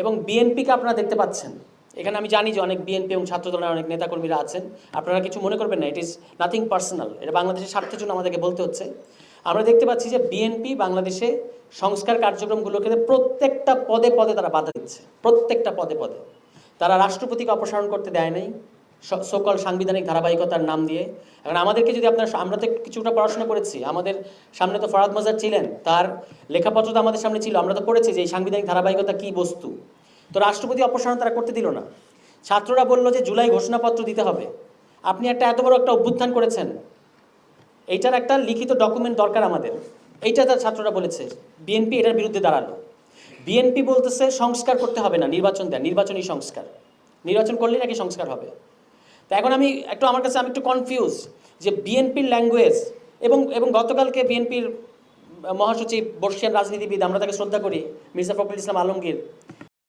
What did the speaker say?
এবং বিএনপিকে আপনারা দেখতে পাচ্ছেন, এখানে আমি জানি যে অনেক বিএনপি এবং ছাত্রদলের অনেক নেতাকর্মীরা আছেন, আপনারা কিছু মনে করবেন না, ইট ইজ নাথিং পার্সোনাল, এটা বাংলাদেশের স্বার্থের জন্য আমাদেরকে বলতে হচ্ছে। আমরা দেখতে পাচ্ছি যে বিএনপি বাংলাদেশে সংস্কার কার্যক্রমগুলোকে প্রত্যেকটা পদে পদে তারা বাধা দিচ্ছে, প্রত্যেকটা পদে পদে। তারা রাষ্ট্রপতিকে অপসারণ করতে দেয় নাই সকল সাংবিধানিক ধারাবাহিকতার নাম দিয়ে। এখন আমাদেরকে যদি আমরা তো কিছুটা পড়াশোনা করেছি, আমাদের সামনে তো ফরহাদ মজার ছিলেন, তার লেখাপত্র তো আমাদের সামনে ছিল, আমরা তো পড়েছি যে এই সাংবিধানিক ধারাবাহিকতা কী বস্তু। তো রাষ্ট্রপতি অপসারণ তারা করতে দিল না। ছাত্ররা বলল যে জুলাই ঘোষণাপত্র দিতে হবে। আপনি এত বড় একটা অভ্যুত্থান করেছেন, এইটার একটা লিখিত ডকুমেন্ট দরকার আমাদের, এইটা তার ছাত্ররা বলেছে। বিএনপি এটার বিরুদ্ধে দাঁড়ালো। বিএনপি বলতেছে সংস্কার করতে হবে না, নির্বাচন দেন, নির্বাচনী সংস্কার, নির্বাচন করলেই নাকি সংস্কার হবে। তা এখন আমি একটু কনফিউজ যে বিএনপির ল্যাঙ্গুয়েজ এবং গতকালকে বিএনপির মহাসচিব বর্ষিয়ান রাজনীতিবিদ, আমরা তাকে শ্রদ্ধা করি, মির্জা ফখরুল ইসলাম আলমগীর,